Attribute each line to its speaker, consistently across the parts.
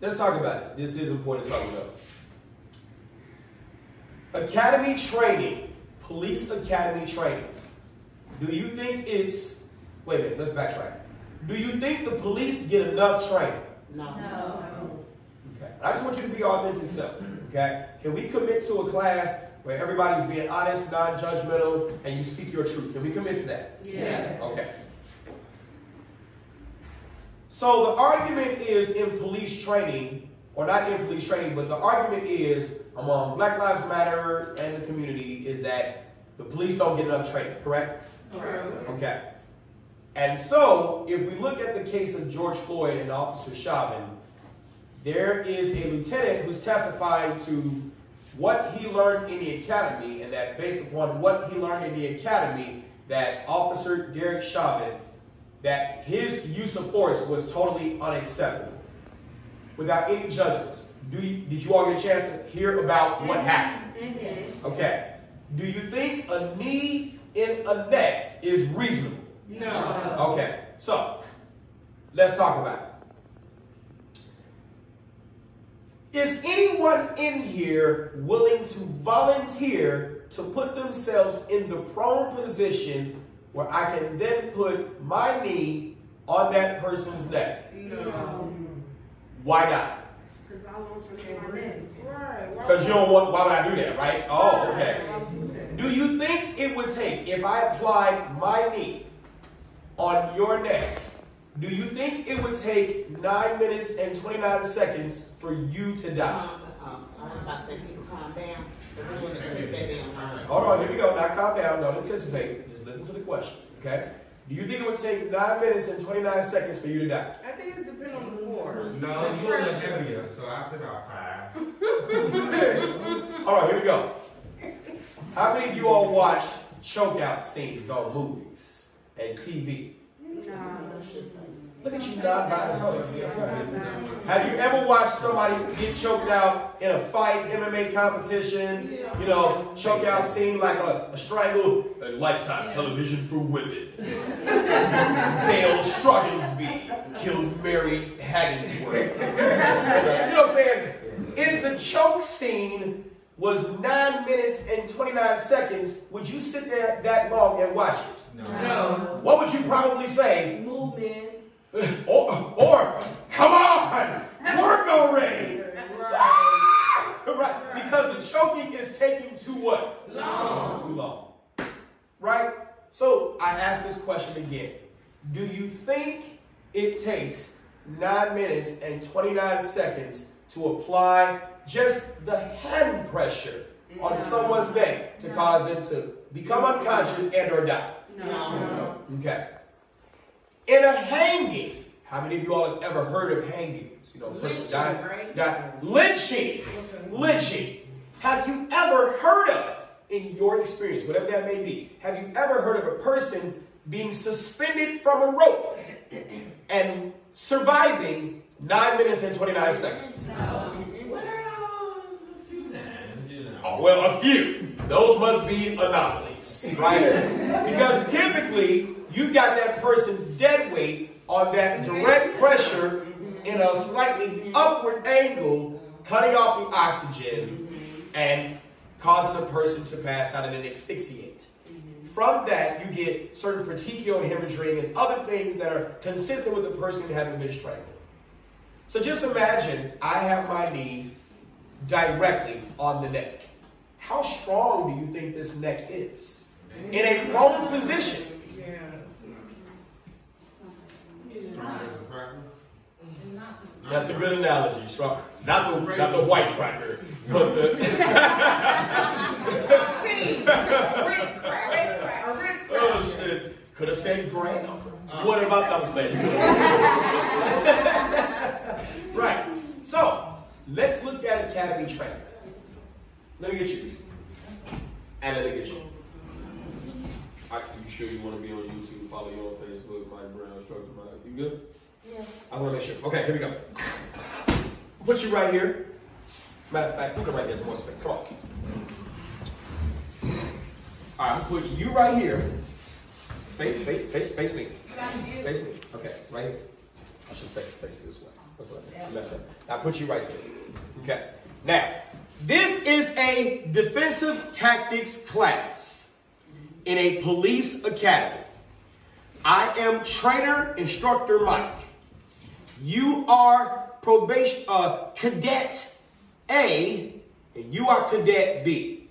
Speaker 1: let's talk about it. This is important to talk about. Academy training, police academy training. Do you think it's, wait a minute, let's backtrack. Do you think the police get enough training?
Speaker 2: No.
Speaker 1: Okay, I just want you to be your authentic self, okay? Can we commit to a class where everybody's being honest, non-judgmental, and you speak your truth? Can we commit to that?
Speaker 2: Yes.
Speaker 1: Okay. So the argument is in police training, or not in police training, but the argument is among Black Lives Matter and the community is that the police don't get enough training, correct?
Speaker 2: True.
Speaker 1: Okay. And so, if we look at the case of George Floyd and Officer Chauvin, there is a lieutenant who's testifying to what he learned in the academy, and that based upon what he learned in the academy, that Officer Derek Chauvin, that his use of force was totally unacceptable, without any judgments. Did you all get a chance to hear about what happened? Okay. Do you think a knee in a neck is reasonable?
Speaker 2: No.
Speaker 1: Okay, so let's talk about it. Is anyone in here willing to volunteer to put themselves in the prone position where I can then put my knee on that person's neck?
Speaker 2: No.
Speaker 1: Why not?
Speaker 2: Because I want to get my neck. Right.
Speaker 1: Because you don't want, why would I do that, right? Oh, okay. Do you think it would take, if I applied my knee on your neck, do you think it would take 9 minutes and 29 seconds for you to die?
Speaker 3: I was about to say, people calm down. But we want to sit back down.
Speaker 1: Hold on, here we go. Now calm down. Don't anticipate. Just listen to the question, okay? Do you think it would take 9 minutes and 29 seconds for you to die?
Speaker 2: I think it's depending on the force.
Speaker 4: No, you're a little heavier, so I'll say about 5.
Speaker 1: Hold on, here we go. How many of you all watched chokeout scenes on movies and TV? Look at you non-violent folks. Have you ever watched somebody get choked out in a fight, MMA competition? You know, chokeout scene like a strangle, a Lifetime television for women. Dale Struggensby killed Mary Hagginsworth. You know what I'm saying? In the choke scene was 9 minutes and 29 seconds. Would you sit there that long and watch it?
Speaker 4: No.
Speaker 1: What would you probably say?
Speaker 2: Movement.
Speaker 1: Or come on, work already. Right, because the choking is taking too what?
Speaker 2: Long.
Speaker 1: Too long. Right? So I ask this question again. Do you think it takes 9 minutes and 29 seconds to apply just the hand pressure on someone's neck to cause them to become unconscious and or die?
Speaker 2: No.
Speaker 1: Okay. In a hanging, how many of you all have ever heard of hangings? You know, person died. Lynching. Lynching. Have you ever heard of, in your experience, whatever that may be, have you ever heard of a person being suspended from a rope and surviving 9 minutes and 29 seconds?
Speaker 4: Well, a few times, you know.
Speaker 1: Oh, well, a few. Those must be anomalies, right? Because typically, you've got that person's dead weight on that direct pressure in a slightly upward angle, cutting off the oxygen and causing the person to pass out and then asphyxiate. From that, you get certain petechial hemorrhaging and other things that are consistent with the person having been strangled. So just imagine I have my knee directly on the neck. How strong do you think this neck is? In a prone position. That's a good analogy, strong. Not the white cracker, but the oh shit. Could have said graham. What about those things? Right. So let's look at academy training. Let me get you. And let me get you. Are you sure you want to be on YouTube? Follow you on Facebook, Mike Brown, Instructor Mike. You good?
Speaker 2: Yeah.
Speaker 1: I want to make sure. Okay, here we go. Put you right here. Matter of fact, look right here. There's more space. Come on. All right, I'm putting you right here. Face me. Face me. Okay, right here. I should say face this way. Mess up. I'll put you right there. Okay. Now, this is a defensive tactics class in a police academy. I am trainer instructor Mike. You are cadet A, and you are cadet B.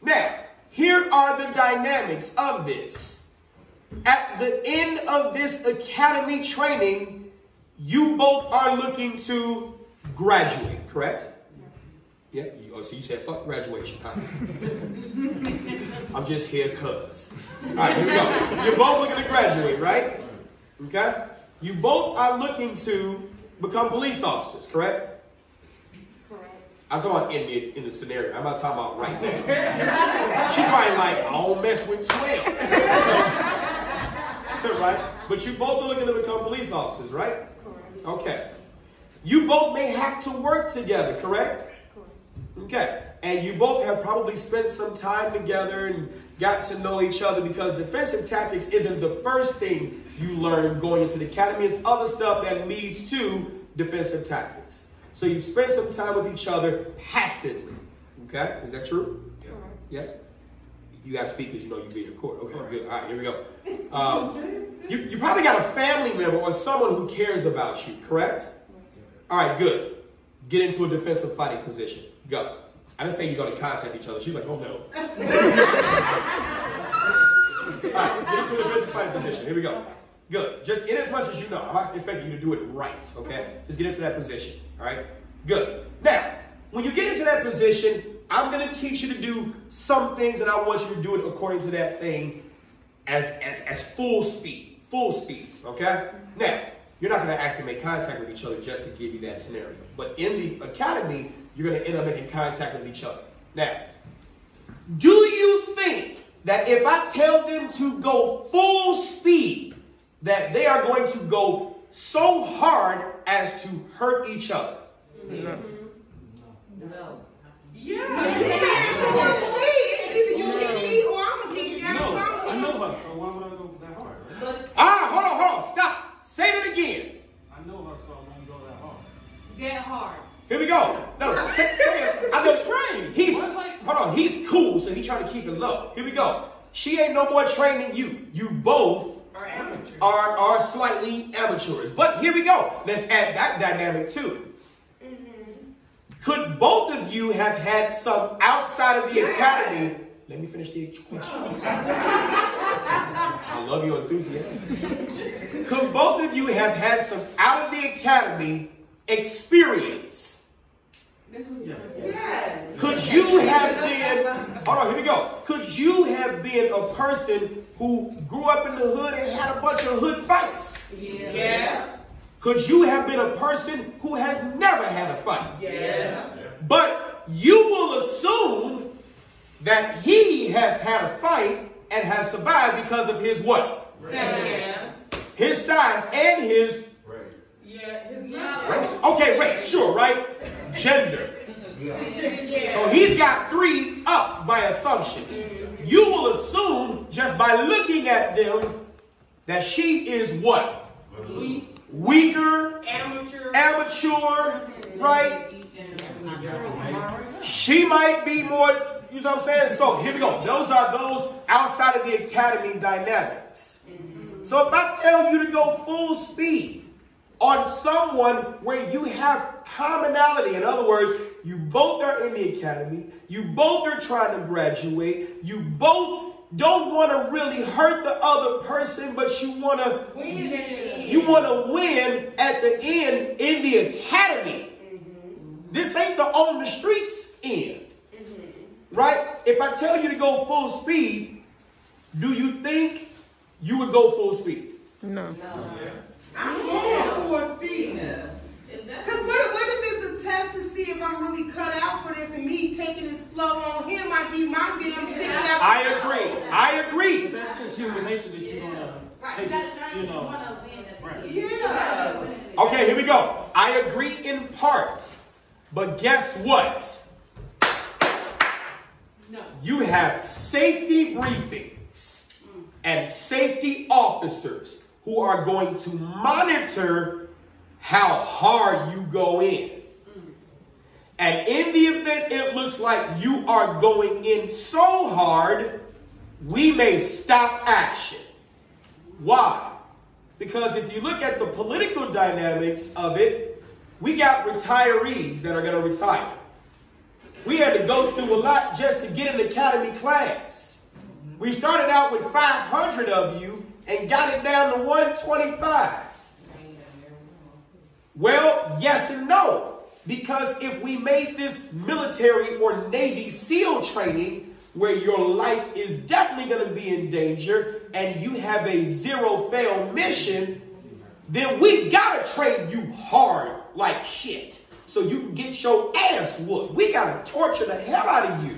Speaker 1: Now, here are the dynamics of this. At the end of this academy training, you both are looking to graduate, correct? Yeah. So you said fuck graduation, huh? I'm just here cuz. All right, here we go. You're both looking to graduate, right? Okay. You both are looking to become police officers, correct?
Speaker 2: Correct.
Speaker 1: I'm talking about in the scenario. I'm not talking about right now. She probably like, I don't mess with 12. Right? But you both are looking to become police officers, right?
Speaker 2: Correct.
Speaker 1: Okay. You both may have to work together, correct? Okay. And you both have probably spent some time together and got to know each other, because defensive tactics isn't the first thing you learn going into the academy. It's other stuff that leads to defensive tactics. So you've spent some time with each other passively. Okay? Is that true?
Speaker 2: Correct.
Speaker 1: Yes? You got to speak because you know you're being recorded. Okay, good. All right, here we go. You probably got a family member or someone who cares about you, correct? All right, good. Get into a defensive fighting position. Go. I didn't say you're going to contact each other. She's like, oh no. All right, get into a defensive fighting position. Here we go. Good. Just in as much as you know. I'm not expecting you to do it right, okay? Just get into that position, all right? Good. Now, when you get into that position, I'm going to teach you to do some things, and I want you to do it according to that thing as full speed. Full speed, okay? Now, you're not going to actually make contact with each other just to give you that scenario. But in the academy, you're going to end up making contact with each other. Now, do you think that if I tell them to go full speed, that they are going to go so hard as to hurt each other?
Speaker 3: No.
Speaker 2: Yeah.
Speaker 3: It's either you get me or I'm going to get you down.
Speaker 5: No, I know her, so why would I go that hard, right?
Speaker 1: Hold on, stop. Say that again.
Speaker 5: I know her, so I won't go that hard.
Speaker 2: That hard.
Speaker 1: Here we go. No, say it. I know. Hold on, he's cool, so he's trying to keep it low. Here we go. She ain't no more trained than you. You both
Speaker 3: Or amateur.
Speaker 1: are slightly amateurs. But here we go. Let's add that dynamic too. Could both of you have had some outside of the academy? Let me finish the question. I love your enthusiasm. Could both of you have had some out of the academy experience?
Speaker 3: Yes.
Speaker 1: Could you have been, hold on, here we go. Could you have been a person who grew up in the hood and had a bunch of hood fights?
Speaker 3: Yeah.
Speaker 1: Could you have been a person who has never had a fight?
Speaker 3: Yes.
Speaker 1: But you will assume that he has had a fight and has survived because of his what?
Speaker 3: Yeah.
Speaker 1: His size and his
Speaker 3: Yeah. His
Speaker 1: race. Okay, race, sure, right? Gender. So he's got 3 up by assumption. You will assume just by looking at them that she is what? Weaker, amateur, right? She might be more, you know what I'm saying? So here we go. Those are those outside of the academy dynamics. So if I tell you to go full speed on someone where you have commonality, in other words, you both are in the academy, you both are trying to graduate, you both don't want to really hurt the other person, but you want to win at the end in the academy. This ain't the on the streets end. Right? If I tell you to go full speed, do you think you would go full speed?
Speaker 3: No. I'm going full speed. Because what if it's a test to see if I'm really cut out for this, and me taking it slow on him might be my damn ticket out.
Speaker 1: I agree.
Speaker 5: That's just human nature that you're gonna take it, you know. Right.
Speaker 3: Yeah.
Speaker 1: Okay, here we go. I agree in parts. But guess what?
Speaker 2: No.
Speaker 1: You have safety briefings and safety officers who are going to monitor how hard you go in. And in the event it looks like you are going in so hard, we may stop action. Why? Because if you look at the political dynamics of it, we got retirees that are going to retire. We had to go through a lot just to get an academy class. We started out with 500 of you and got it down to 125. Well, yes and no. Because if we made this military or Navy SEAL training where your life is definitely going to be in danger and you have a zero-fail mission, then we got to train you hard like shit so you can get your ass whooped. We got to torture the hell out of you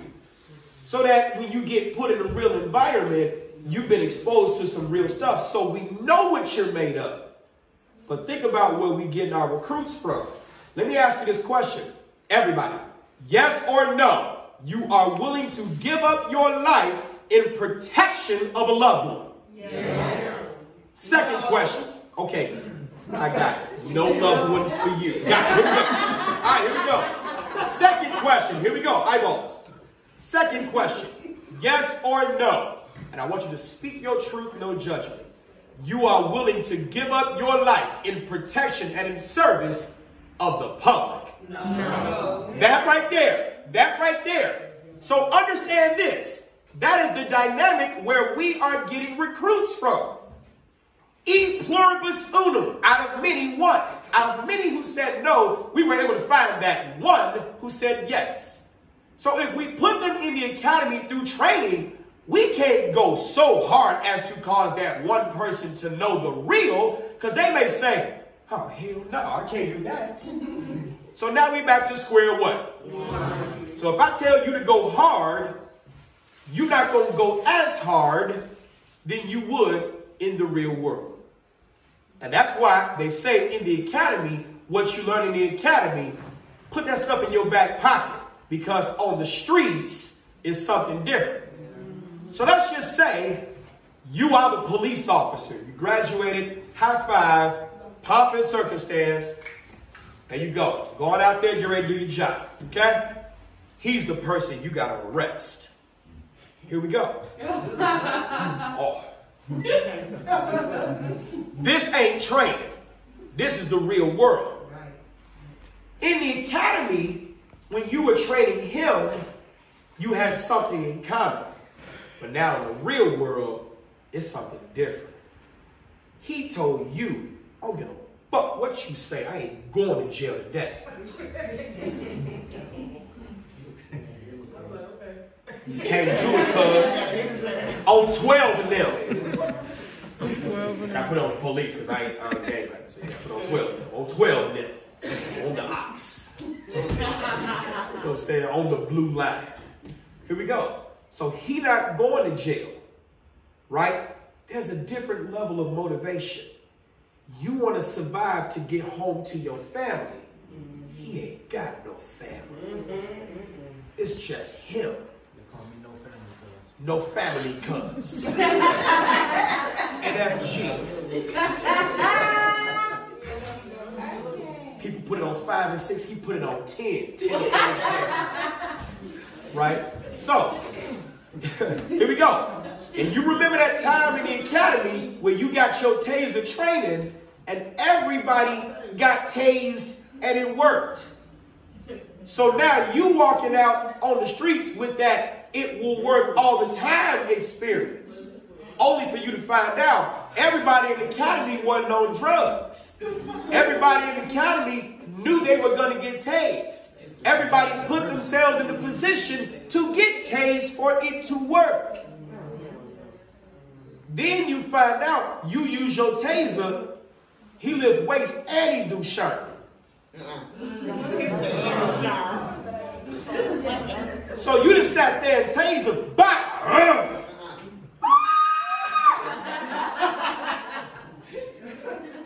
Speaker 1: so that when you get put in a real environment, you've been exposed to some real stuff so we know what you're made of. But think about where we getting our recruits from. Let me ask you this question, everybody. Yes or no, you are willing to give up your life in protection of a loved one? Yes. Second question. Okay, I got it. No loved ones for you. Got it. Here we go. All right, here we go. Second question. Here we go. Eyeballs. Second question. Yes or no? And I want you to speak your truth, no judgment. You are willing to give up your life in protection and in service of the public? No. That right there. That right there. So understand this. That is the dynamic where we are getting recruits from. E pluribus unum. Out of many, one. Out of many who said no, we were able to find that one who said yes. So if we put them in the academy through training, we can't go so hard as to cause that one person to know the real, because they may say, oh, hell no, I can't do that. So now we back to square one. So if I tell you to go hard, you're not going to go as hard than you would in the real world. And that's why they say in the academy, what you learn in the academy, put that stuff in your back pocket, because on the streets is something different. So let's just say you are the police officer. You graduated, high five, pomp and circumstance. There you go. Going out there, get ready to do your job. Okay? He's the person you got to arrest. Here we go. Oh. This ain't training. This is the real world. In the academy, when you were training him, you had something in common. But now in the real world, it's something different. He told you, I don't give a fuck what you say. I ain't going to jail today. You can't do it, cuz. On 12 of them. I put on the police because I ain't gang like so yeah, put on 12 of them. On 12 of them. On the ops. You know what I'm saying? On the blue line. Here we go. So he not going to jail, right? There's a different level of motivation. You want to survive to get home to your family. He ain't got no family. It's just him. No family cuz. NFG. People put it on 5 and 6. He put it on 10. 10 right? So, here we go. And you remember that time in the academy where you got your taser training and everybody got tased and it worked. So now you walking out on the streets with that it will work all the time experience. Only for you to find out everybody in the academy wasn't on drugs. Everybody in the academy knew they were going to get tased. Everybody put themselves in a position to get tased for it to work. Then you find out you use your taser, he lift weights and he do sharp. So you just sat there and taser, bah!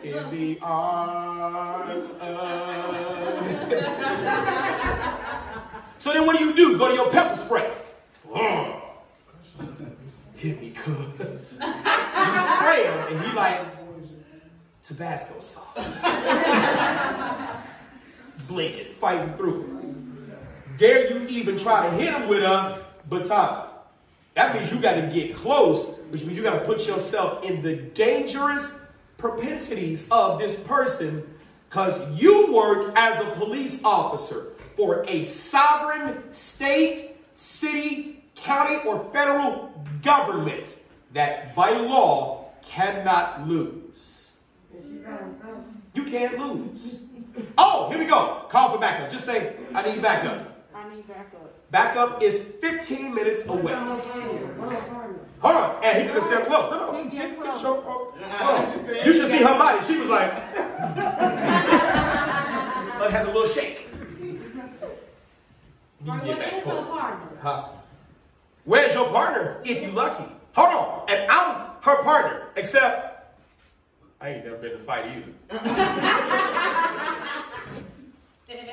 Speaker 1: In the arms of... So then what do? Go to your pepper spray. Hit me, cuz. You spray him, and he like, Tabasco sauce. Blinking, fighting through. Dare you even try to hit him with a baton. That means you got to get close, which means you got to put yourself in the dangerous propensities of this person, because you work as a police officer for a sovereign state, city, county, or federal government that by law cannot lose. You can't lose. Oh, here we go. Call for backup. Just say, I need backup.
Speaker 2: I need backup.
Speaker 1: Backup is 15 minutes away. Hold on. And he took a step low. No. Get your, hold on. You should see her body. She was like, but had a little shake. You can get back close. Huh? Where's your partner if you lucky? Hold on. And I'm her partner, except I ain't never been to fight either.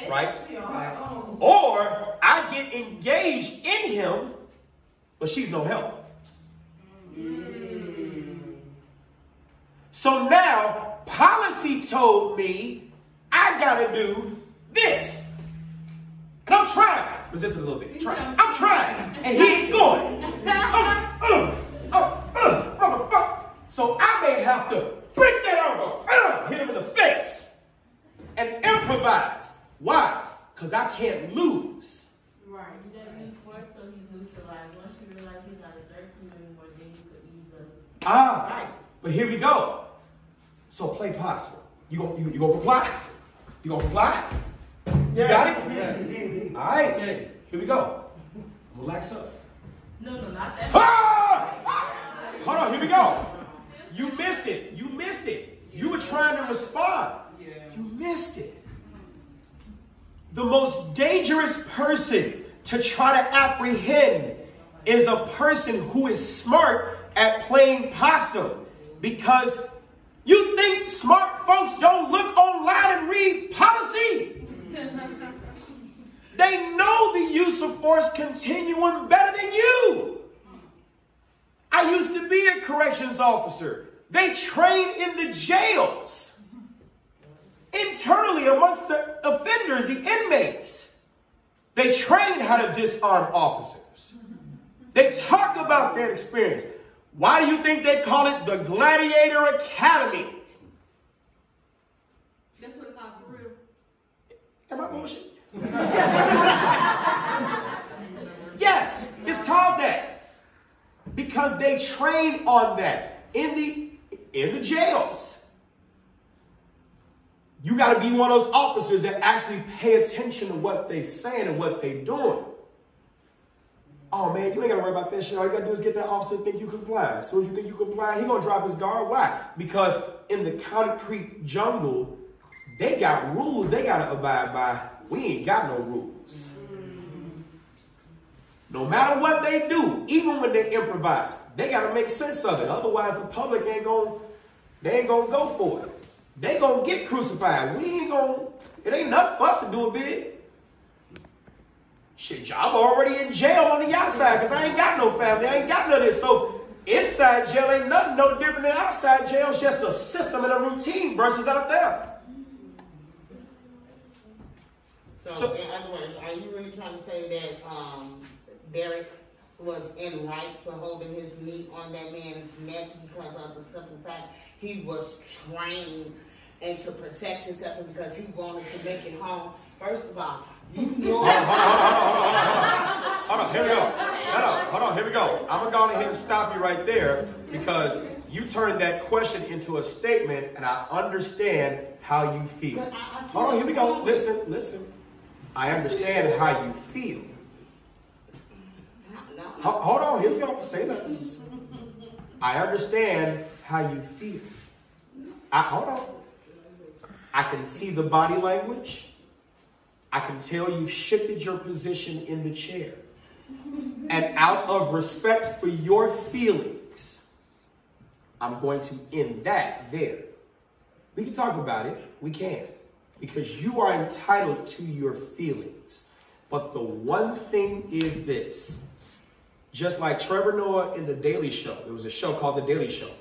Speaker 1: Right? Or I get engaged in him, but she's no help. So now, policy told me I gotta do this. And I'm trying. Resist it a little bit. I'm trying. And he ain't going. Motherfucker. So I may have to break that arm, hit him in the face, and improvise. Why? Because I can't lose.
Speaker 6: Right. You gotta use force so he's neutralized. Once you realize he's not exerting you anymore, then you could easily.
Speaker 1: Right. But here we go. So play possum. You gonna comply? You gonna comply? You got it? Yes. All right. Here we go. Relax up.
Speaker 6: No, not that.
Speaker 1: Ah! Hold on. Here we go. You missed it. You missed it. You were trying to respond. You missed it. The most dangerous person to try to apprehend is a person who is smart at playing possum, because you think smart folks don't look online and read policy. They know the use of force continuum better than you. I used to be a corrections officer. They train in the jails. Internally amongst the offenders, the inmates. They train how to disarm officers. They talk about their experience. Why do you think they call it the Gladiator Academy?
Speaker 6: That's what it's called for real.
Speaker 1: Am I bullshit? Yes, it's called that. Because they train on that in the jails. You got to be one of those officers that actually pay attention to what they saying and what they doing. Oh man, you ain't got to worry about that shit. All you got to do is get that officer to think you comply. As soon as you think you comply, he going to drop his guard. Why? Because in the concrete jungle, they got rules they got to abide by. We ain't got no rules. No matter what they do, even when they improvise, they got to make sense of it. Otherwise, the public ain't going to go for it. They gonna get crucified. We ain't gonna, it ain't nothing for us to do it big. Shit, I'm already in jail on the outside because I ain't got no family. I ain't got none of this. So inside jail ain't nothing no different than outside jail. It's just a system and a routine versus out there.
Speaker 7: So in other words, are you really trying to say that Derek was in right for holding his knee on that man's neck because of the simple fact he was trained and to protect himself and because he wanted to make it home? First of all, you know.
Speaker 1: Hold on, here we go. Hold on, here we go. I'm going to go ahead and stop you right there because you turned that question into a statement and I understand how you feel. Hold on, here we go. Listen. I understand how you feel. Hold on, here we go. Say this. I understand how you feel. Hold on. I can see the body language. I can tell you've shifted your position in the chair. And out of respect for your feelings, I'm going to end that there. We can talk about it. We can. Because you are entitled to your feelings. But the one thing is this. Just like Trevor Noah in The Daily Show. There was a show called The Daily Show.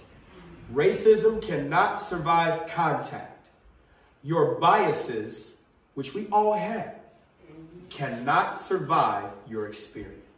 Speaker 1: Racism cannot survive contact. Your biases, which we all have, cannot survive your experience.